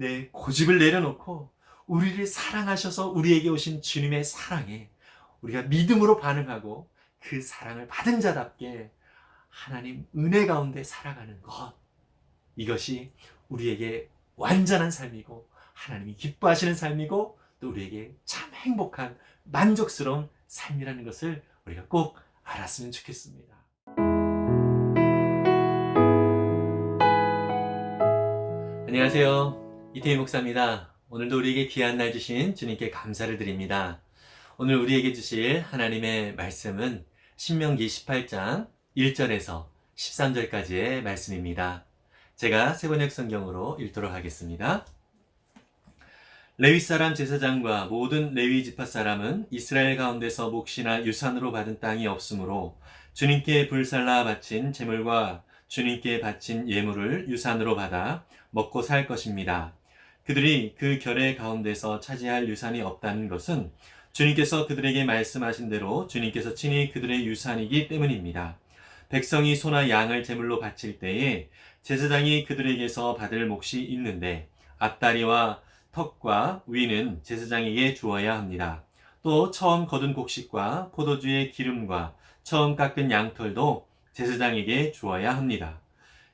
내 고집을 내려놓고 우리를 사랑하셔서 우리에게 오신 주님의 사랑에 우리가 믿음으로 반응하고 그 사랑을 받은 자답게 하나님 은혜 가운데 살아가는 것, 이것이 우리에게 완전한 삶이고 하나님이 기뻐하시는 삶이고 또 우리에게 참 행복한 만족스러운 삶이라는 것을 우리가 꼭 알았으면 좋겠습니다. 안녕하세요. 이태희 목사입니다. 오늘도 우리에게 귀한 날 주신 주님께 감사를 드립니다. 오늘 우리에게 주실 하나님의 말씀은 신명기 18장 1절에서 13절까지의 말씀입니다. 제가 세번역 성경으로 읽도록 하겠습니다. 레위 사람 제사장과 모든 레위 지파 사람은 이스라엘 가운데서 몫이나 유산으로 받은 땅이 없으므로 주님께 불살라 바친 제물과 주님께 바친 예물을 유산으로 받아 먹고 살 것입니다. 그들이 그 결의 가운데서 차지할 유산이 없다는 것은 주님께서 그들에게 말씀하신 대로 주님께서 친히 그들의 유산이기 때문입니다. 백성이 소나 양을 제물로 바칠 때에 제사장이 그들에게서 받을 몫이 있는데 앞다리와 턱과 위는 제사장에게 주어야 합니다. 또 처음 거둔 곡식과 포도주의 기름과 처음 깎은 양털도 제사장에게 주어야 합니다.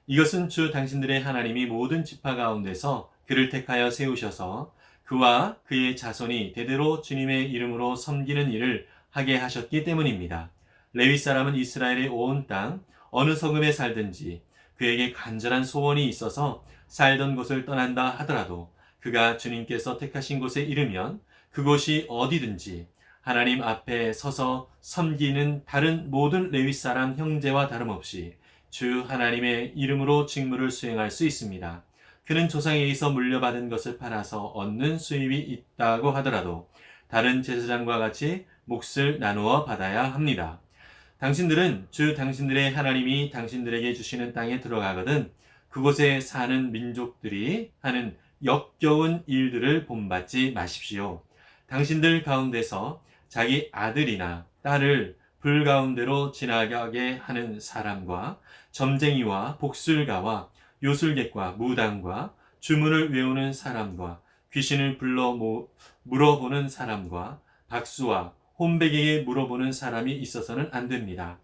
이것은 주 당신들의 하나님이 모든 지파 가운데서 그를 택하여 세우셔서 그와 그의 자손이 대대로 주님의 이름으로 섬기는 일을 하게 하셨기 때문입니다. 레위 사람은 이스라엘의 온 땅 어느 성읍에 살든지 그에게 간절한 소원이 있어서 살던 곳을 떠난다 하더라도 그가 주님께서 택하신 곳에 이르면 그곳이 어디든지 하나님 앞에 서서 섬기는 다른 모든 레위 사람 형제와 다름없이 주 하나님의 이름으로 직무를 수행할 수 있습니다. 그는 조상에 의해서 물려받은 것을 팔아서 얻는 수입이 있다고 하더라도 다른 제사장과 같이 몫을 나누어 받아야 합니다. 당신들은 주 당신들의 하나님이 당신들에게 주시는 땅에 들어가거든 그곳에 사는 민족들이 하는 역겨운 일들을 본받지 마십시오. 당신들 가운데서 자기 아들이나 딸을 불 가운데로 지나가게 하는 사람과 점쟁이와 복술가와 요술객과 무당과 주문을 외우는 사람과 귀신을 불러 물어보는 사람과 박수와 혼백에게 물어보는 사람이 있어서는 안 됩니다.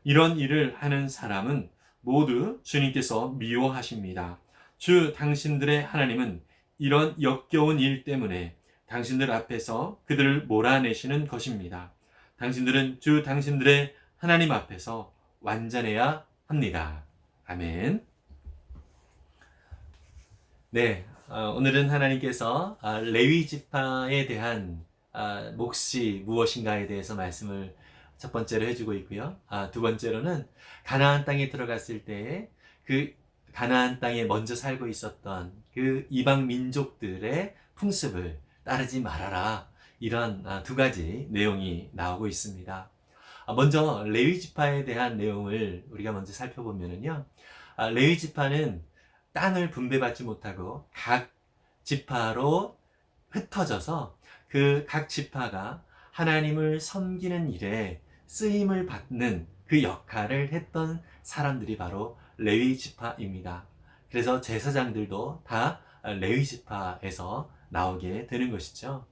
이런 일을 하는 사람은 모두 주님께서 미워하십니다. 주 당신들의 하나님은 이런 역겨운 일 때문에 당신들 앞에서 그들을 몰아내시는 것입니다. 당신들은 주 당신들의 하나님 앞에서 완전해야 합니다. 아멘. 네, 오늘은 하나님께서 레위 지파에 대한 몫이 무엇인가에 대해서 말씀을 첫 번째로 해주고 있고요. 두 번째로는 가나안 땅에 들어갔을 때 그 가나안 땅에 먼저 살고 있었던 그 이방 민족들의 풍습을 따르지 말아라. 이런 두 가지 내용이 나오고 있습니다. 먼저 레위 지파에 대한 내용을 우리가 먼저 살펴보면요. 레위 지파는 땅을 분배받지 못하고 각 지파로 흩어져서 그 각 지파가 하나님을 섬기는 일에 쓰임을 받는 그 역할을 했던 사람들이 바로 레위 지파입니다. 그래서 제사장들도 다 레위 지파에서 나오게 되는 것이죠.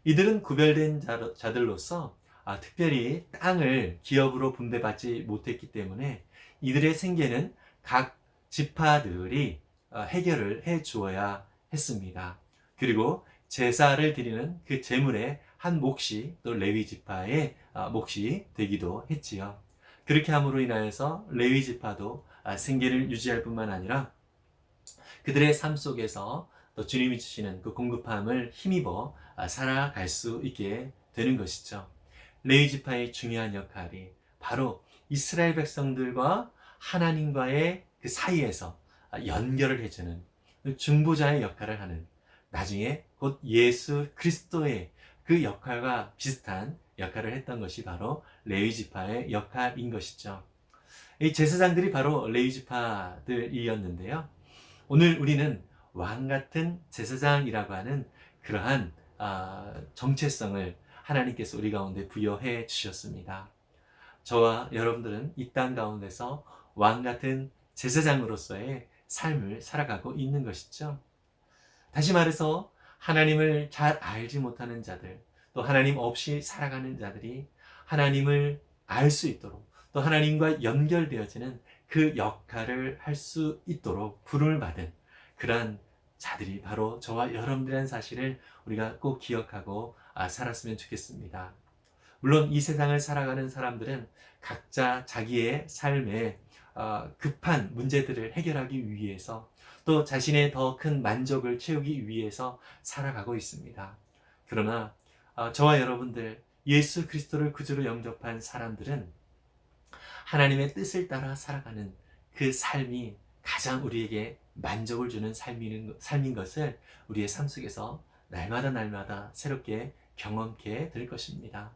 이들은 구별된 자들로서 특별히 땅을 기업으로 분배받지 못했기 때문에 이들의 생계는 각 지파들이 해결을 해 주어야 했습니다. 그리고 제사를 드리는 그 제물의 한 몫이 또 레위 지파의 몫이 되기도 했지요. 그렇게 함으로 인하여서 레위 지파도 생계를 유지할 뿐만 아니라 그들의 삶 속에서 또 주님이 주시는 그 공급함을 힘입어 살아갈 수 있게 되는 것이죠. 레위 지파의 중요한 역할이 바로 이스라엘 백성들과 하나님과의 그 사이에서 연결을 해주는 중보자의 역할을 하는, 나중에 곧 예수 그리스도의 그 역할과 비슷한 역할을 했던 것이 바로 레위 지파의 역할인 것이죠. 이 제사장들이 바로 레위 지파들이었는데요. 오늘 우리는 왕 같은 제사장이라고 하는 그러한 정체성을 하나님께서 우리 가운데 부여해 주셨습니다. 저와 여러분들은 이 땅 가운데서 왕 같은 제사장으로서의 삶을 살아가고 있는 것이죠. 다시 말해서 하나님을 잘 알지 못하는 자들, 또 하나님 없이 살아가는 자들이 하나님을 알 수 있도록, 또 하나님과 연결되어지는 그 역할을 할 수 있도록 부름을 받은 그러한 자들이 바로 저와 여러분들이라는 사실을 우리가 꼭 기억하고 살았으면 좋겠습니다. 물론 이 세상을 살아가는 사람들은 각자 자기의 삶에 급한 문제들을 해결하기 위해서, 또 자신의 더 큰 만족을 채우기 위해서 살아가고 있습니다. 그러나 저와 여러분들, 예수 그리스도를 구주로 영접한 사람들은 하나님의 뜻을 따라 살아가는 그 삶이 가장 우리에게 만족을 주는 삶인 것을 우리의 삶 속에서 날마다 새롭게 경험케 될 것입니다.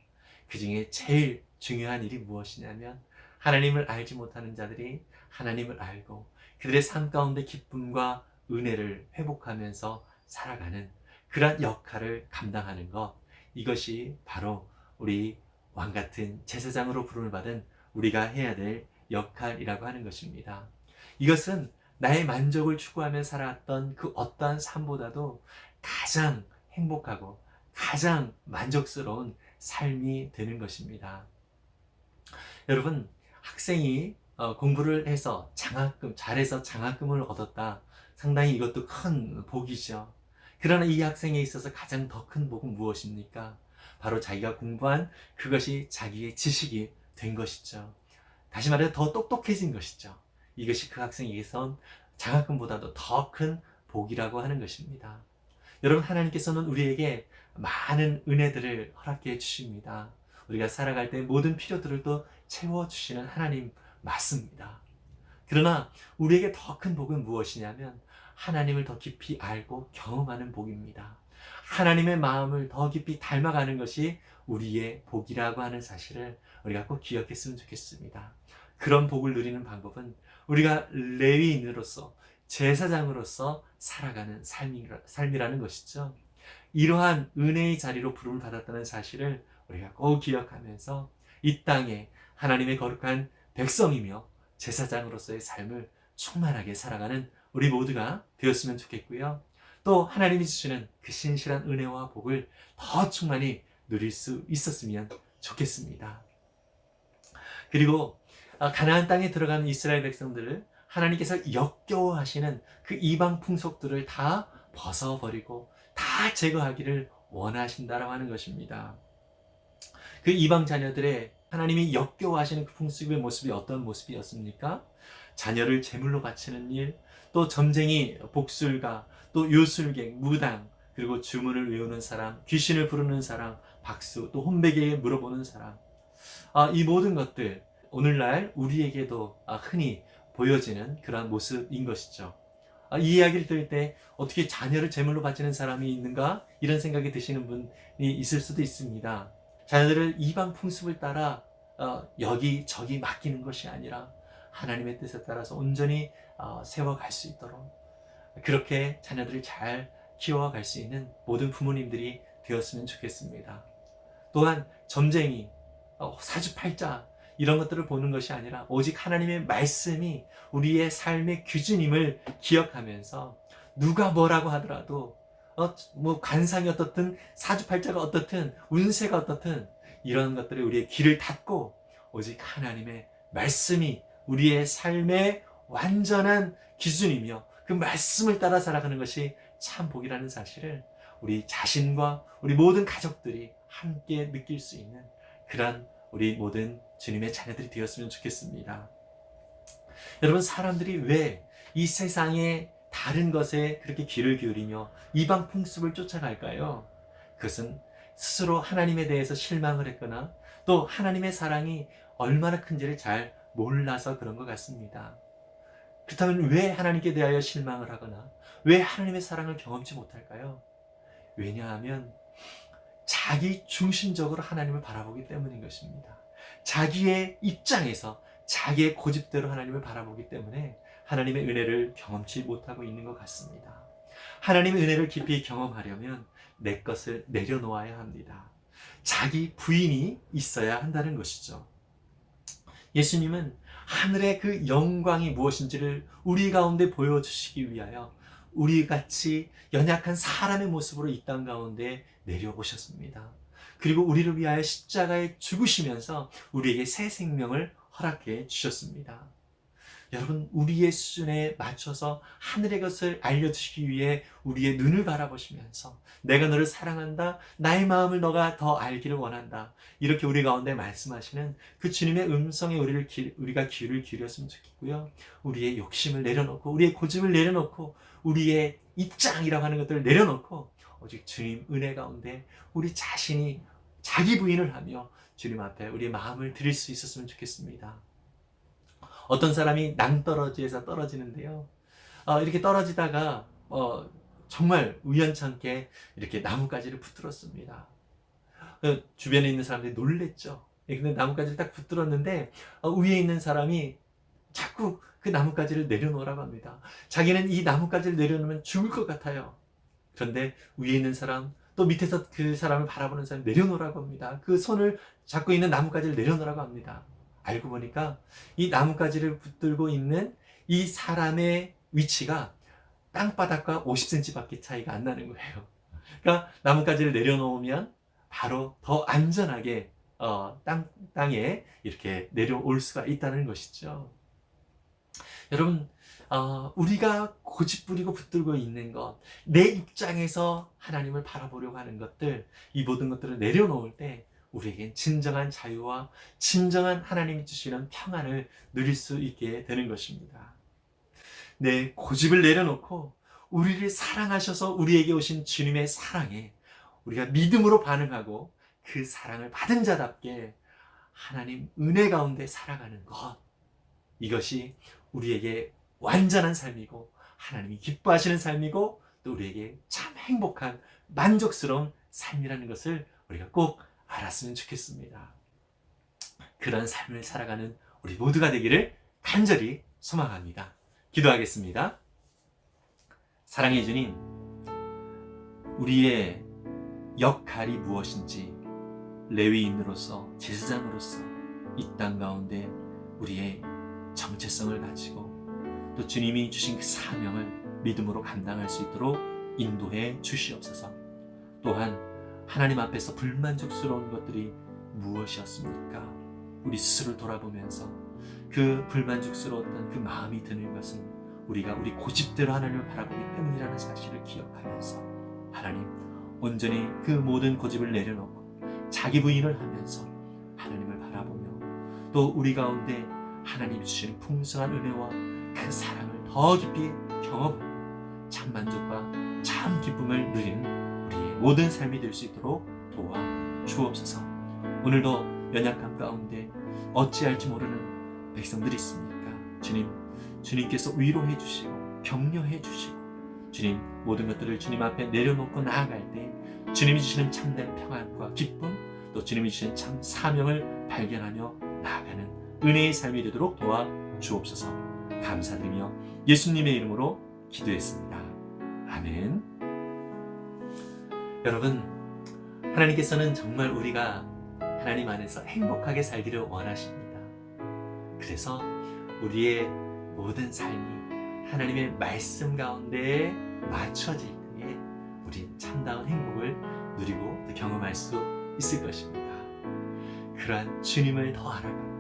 그 중에 제일 중요한 일이 무엇이냐면, 하나님을 알지 못하는 자들이 하나님을 알고 그들의 삶 가운데 기쁨과 은혜를 회복하면서 살아가는 그러한 역할을 감당하는 것, 이것이 바로 우리 왕같은 제사장으로 부름을 받은 우리가 해야 될 역할이라고 하는 것입니다. 이것은 나의 만족을 추구하며 살아왔던 그 어떠한 삶보다도 가장 행복하고 가장 만족스러운 삶이 되는 것입니다. 여러분, 학생이 공부를 해서 잘해서 장학금을 얻었다. 상당히 이것도 큰 복이죠. 그러나 이 학생에 있어서 가장 더 큰 복은 무엇입니까? 바로 자기가 공부한 그것이 자기의 지식이 된 것이죠. 다시 말해 더 똑똑해진 것이죠. 이것이 그 학생에게선 장학금보다도 더 큰 복이라고 하는 것입니다. 여러분, 하나님께서는 우리에게 많은 은혜들을 허락해 주십니다. 우리가 살아갈 때 모든 필요들을 또 채워주시는 하나님 맞습니다. 그러나 우리에게 더 큰 복은 무엇이냐면, 하나님을 더 깊이 알고 경험하는 복입니다. 하나님의 마음을 더 깊이 닮아가는 것이 우리의 복이라고 하는 사실을 우리가 꼭 기억했으면 좋겠습니다. 그런 복을 누리는 방법은 우리가 레위인으로서, 제사장으로서 살아가는 삶이라는 것이죠. 이러한 은혜의 자리로 부름을 받았다는 사실을 우리가 꼭 기억하면서 이 땅에 하나님의 거룩한 백성이며 제사장으로서의 삶을 충만하게 살아가는 우리 모두가 되었으면 좋겠고요. 또 하나님이 주시는 그 신실한 은혜와 복을 더 충만히 누릴 수 있었으면 좋겠습니다. 그리고 가나안 땅에 들어가는 이스라엘 백성들을 하나님께서 역겨워하시는 그 이방 풍속들을 다 벗어버리고 다 제거하기를 원하신다라고 하는 것입니다. 그 이방 자녀들의 하나님이 역겨워하시는 그 풍습의 모습이 어떤 모습이었습니까? 자녀를 제물로 바치는 일, 또 점쟁이, 복술가, 또 요술객, 무당, 그리고 주문을 외우는 사람, 귀신을 부르는 사람, 박수, 또 혼배에게 물어보는 사람. 이 모든 것들 오늘날 우리에게도 흔히 보여지는 그런 모습인 것이죠. 이 이야기를 들을 때 어떻게 자녀를 제물로 바치는 사람이 있는가? 이런 생각이 드시는 분이 있을 수도 있습니다. 자녀들을 이방 풍습을 따라 여기저기 맡기는 것이 아니라 하나님의 뜻에 따라서 온전히 세워갈 수 있도록, 그렇게 자녀들을 잘 키워갈 수 있는 모든 부모님들이 되었으면 좋겠습니다. 또한 점쟁이, 사주팔자 이런 것들을 보는 것이 아니라 오직 하나님의 말씀이 우리의 삶의 기준임을 기억하면서, 누가 뭐라고 하더라도 뭐 관상이 어떻든 사주팔자가 어떻든 운세가 어떻든 이런 것들에 우리의 귀를 닫고 오직 하나님의 말씀이 우리의 삶의 완전한 기준이며 그 말씀을 따라 살아가는 것이 참 복이라는 사실을 우리 자신과 우리 모든 가족들이 함께 느낄 수 있는 그런 우리 모든 주님의 자녀들이 되었으면 좋겠습니다. 여러분, 사람들이 왜 이 세상의 다른 것에 그렇게 귀를 기울이며 이방 풍습을 쫓아갈까요? 그것은 스스로 하나님에 대해서 실망을 했거나 또 하나님의 사랑이 얼마나 큰지를 잘 몰라서 그런 것 같습니다. 그렇다면 왜 하나님께 대하여 실망을 하거나 왜 하나님의 사랑을 경험치 못할까요? 왜냐하면 자기 중심적으로 하나님을 바라보기 때문인 것입니다. 자기의 입장에서 자기의 고집대로 하나님을 바라보기 때문에 하나님의 은혜를 경험치 못하고 있는 것 같습니다. 하나님의 은혜를 깊이 경험하려면 내 것을 내려놓아야 합니다. 자기 부인이 있어야 한다는 것이죠. 예수님은 하늘의 그 영광이 무엇인지를 우리 가운데 보여주시기 위하여 우리 같이 연약한 사람의 모습으로 이 땅 가운데 내려오셨습니다. 그리고 우리를 위하여 십자가에 죽으시면서 우리에게 새 생명을 허락해 주셨습니다. 여러분, 우리의 수준에 맞춰서 하늘의 것을 알려주시기 위해 우리의 눈을 바라보시면서 내가 너를 사랑한다, 나의 마음을 너가 더 알기를 원한다, 이렇게 우리 가운데 말씀하시는 그 주님의 음성에 우리가 귀를 기울였으면 좋겠고요. 우리의 욕심을 내려놓고, 우리의 고집을 내려놓고, 우리의 입장이라고 하는 것들을 내려놓고 오직 주님 은혜 가운데 우리 자신이 자기 부인을 하며 주님 앞에 우리의 마음을 드릴 수 있었으면 좋겠습니다. 어떤 사람이 낭떠러지에서 떨어지는데요. 이렇게 떨어지다가 정말 우연찮게 이렇게 나뭇가지를 붙들었습니다. 주변에 있는 사람들이 놀랬죠. 근데 나뭇가지를 딱 붙들었는데 위에 있는 사람이 자꾸 그 나뭇가지를 내려놓으라고 합니다. 자기는 이 나뭇가지를 내려놓으면 죽을 것 같아요. 그런데 위에 있는 사람, 또 밑에서 그 사람을 바라보는 사람 내려놓으라고 합니다. 그 손을 잡고 있는 나뭇가지를 내려놓으라고 합니다. 알고 보니까 이 나뭇가지를 붙들고 있는 이 사람의 위치가 땅바닥과 50cm밖에 차이가 안 나는 거예요. 그러니까 나뭇가지를 내려놓으면 바로 더 안전하게 땅에 이렇게 내려올 수가 있다는 것이죠. 여러분, 우리가 고집부리고 붙들고 있는 것, 내 입장에서 하나님을 바라보려고 하는 것들, 이 모든 것들을 내려놓을 때 우리에겐 진정한 자유와 진정한 하나님이 주시는 평안을 누릴 수 있게 되는 것입니다. 내 고집을 내려놓고 우리를 사랑하셔서 우리에게 오신 주님의 사랑에 우리가 믿음으로 반응하고 그 사랑을 받은 자답게 하나님 은혜 가운데 살아가는 것, 이것이 우리에게 완전한 삶이고 하나님이 기뻐하시는 삶이고 또 우리에게 참 행복한 만족스러운 삶이라는 것을 우리가 꼭 알았으면 좋겠습니다. 그런 삶을 살아가는 우리 모두가 되기를 간절히 소망합니다. 기도하겠습니다. 사랑해 주님, 우리의 역할이 무엇인지 레위인으로서, 제사장으로서 이 땅 가운데 우리의 정체성을 가지고 또 주님이 주신 그 사명을 믿음으로 감당할 수 있도록 인도해 주시옵소서. 또한 하나님 앞에서 불만족스러운 것들이 무엇이었습니까? 우리 스스로를 돌아보면서 그 불만족스러웠던 그 마음이 드는 것은 우리가 우리 고집대로 하나님을 바라보기 때문이라는 사실을 기억하면서 하나님, 온전히 그 모든 고집을 내려놓고 자기 부인을 하면서 하나님을 바라보며 또 우리 가운데 하나님이 주시는 풍성한 은혜와 그 사랑을 더 깊이 경험하고 참 만족과 참 기쁨을 누리는 우리의 모든 삶이 될 수 있도록 도와 주옵소서. 오늘도 연약함 가운데 어찌할지 모르는 백성들이 있습니까? 주님께서 위로해 주시고 격려해 주시고 주님, 모든 것들을 주님 앞에 내려놓고 나아갈 때 주님이 주시는 참된 평안과 기쁨, 또 주님이 주시는 참 사명을 발견하며 나아가는 은혜의 삶이 되도록 도와 주옵소서. 감사드리며 예수님의 이름으로 기도했습니다. 아멘. 여러분, 하나님께서는 정말 우리가 하나님 안에서 행복하게 살기를 원하십니다. 그래서 우리의 모든 삶이 하나님의 말씀 가운데 맞춰질 때에 우리 참다운 행복을 누리고 또 경험할 수 있을 것입니다. 그러한 주님을 더 알아가고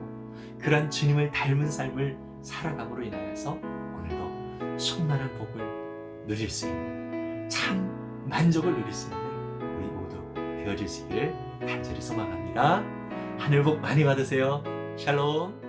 그러한 주님을 닮은 삶을 살아감으로 인하여서 오늘도 충만한 복을 누릴 수 있는, 참 만족을 누릴 수 있는 우리 모두 되어주시기를 간절히 소망합니다. 하늘 복 많이 받으세요. 샬롬.